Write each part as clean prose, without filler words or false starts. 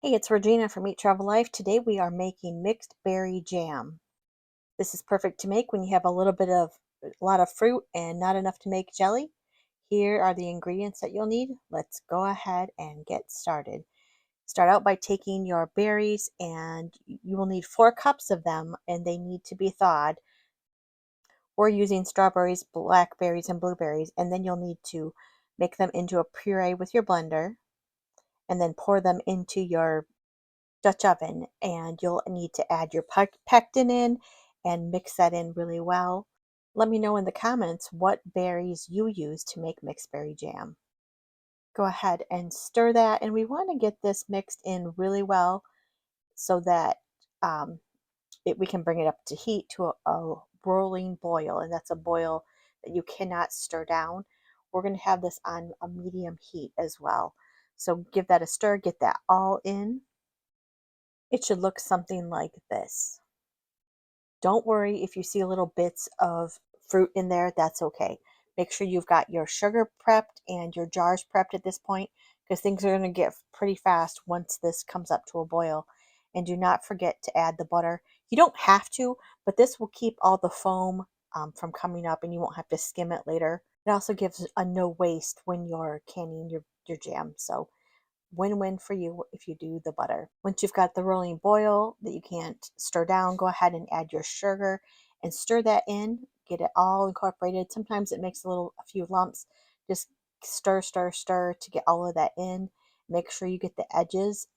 Hey, it's Regina from Eat Travel Life. Today we are making mixed berry jam. This is perfect to make when you have a lot of fruit and not enough to make jelly. Here are the ingredients that you'll need. Let's go ahead and get started. Start out by taking your berries, and you will need 4 cups of them, and they need to be thawed. We're using strawberries, blackberries, and blueberries, and then you'll need to make them into a puree with your blender and then pour them into your Dutch oven, and you'll need to add your pectin in and mix that in really well. Let me know in the comments what berries you use to make mixed berry jam. Go ahead and stir that, and we want to get this mixed in really well so that um, we can bring it up to heat to a rolling boil, and that's a boil that you cannot stir down. We're going to have this on a medium heat as well. So give that a stir, get that all in. It should look something like this. Don't worry if you see little bits of fruit in there, that's okay. Make sure you've got your sugar prepped and your jars prepped at this point, because things are going to get pretty fast once this comes up to a boil. And do not forget to add the butter. You don't have to, but this will keep all the foam from coming up, and you won't have to skim it later. It also gives a no waste when you're canning your jam. So win-win for you if you do the butter. Once you've got the rolling boil that you can't stir down, go ahead and add your sugar and stir that in. Get it all incorporated. Sometimes it makes a few lumps. Just stir, stir, stir to get all of that in. Make sure you get the edges,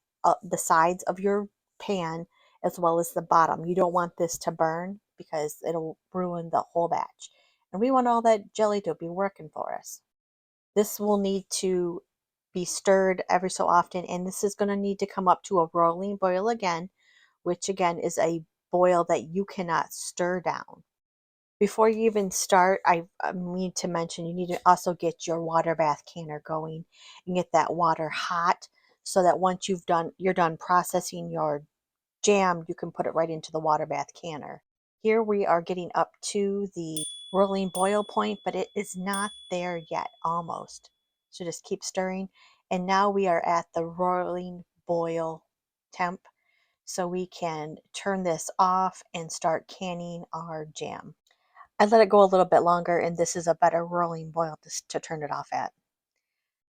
the sides of your pan, as well as the bottom. You don't want this to burn because it'll ruin the whole batch. And we want all that jelly to be working for us. This will need to be stirred every so often, and this is going to need to come up to a rolling boil again, which again is a boil that you cannot stir down. Before you even start, I need to mention you need to also get your water bath canner going and get that water hot so that once you're done processing your jam, you can put it right into the water bath canner. Here we are getting up to the rolling boil point, but it is not there yet, almost. So just keep stirring. And now we are at the rolling boil temp, so we can turn this off and start canning our jam. I let it go a little bit longer, and this is a better rolling boil to turn it off at.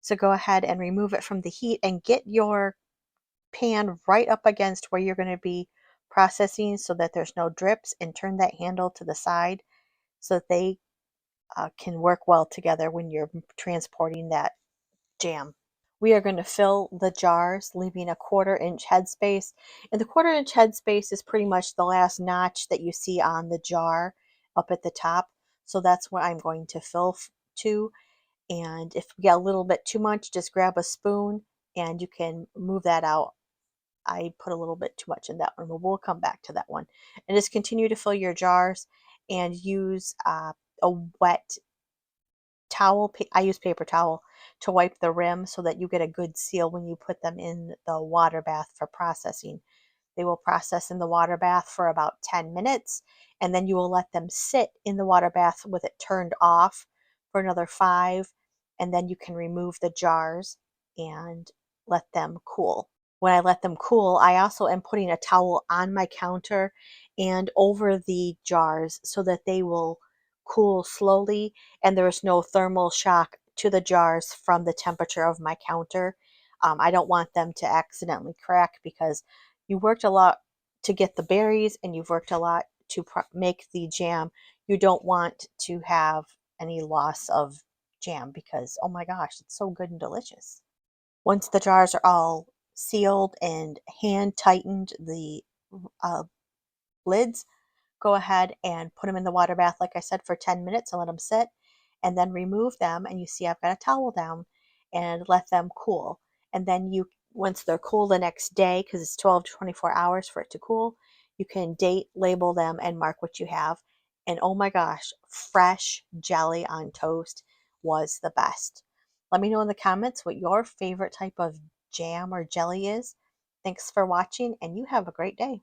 So go ahead and remove it from the heat and get your pan right up against where you're going to be processing so that there's no drips, and turn that handle to the side so that they can work well together when you're transporting that jam. We are going to fill the jars, leaving a 1/4 inch headspace. And the 1/4 inch headspace is pretty much the last notch that you see on the jar up at the top. So that's where I'm going to fill to. And if you get a little bit too much, just grab a spoon and you can move that out. I put a little bit too much in that one, but we'll come back to that one. And just continue to fill your jars and use a wet towel. I use paper towel to wipe the rim so that you get a good seal when you put them in the water bath for processing. They will process in the water bath for about 10 minutes, and then you will let them sit in the water bath with it turned off for another 5, and then you can remove the jars and let them cool. When I let them cool, I also am putting a towel on my counter and over the jars so that they will cool slowly and there is no thermal shock to the jars from the temperature of my counter. I don't want them to accidentally crack because you worked a lot to get the berries and you've worked a lot to make the jam. You don't want to have any loss of jam because, oh my gosh, it's so good and delicious. Once the jars are all sealed and hand tightened the uh, lids, go ahead and put them in the water bath, like I said, for 10 minutes and let them sit, and then remove them. And you see I've got a towel down and let them cool. And then once they're cool the next day, because it's 12 to 24 hours for it to cool, you can date, label them, and mark what you have. And oh my gosh, fresh jelly on toast was the best. Let me know in the comments what your favorite type of jam or jelly is. Thanks for watching, and you have a great day.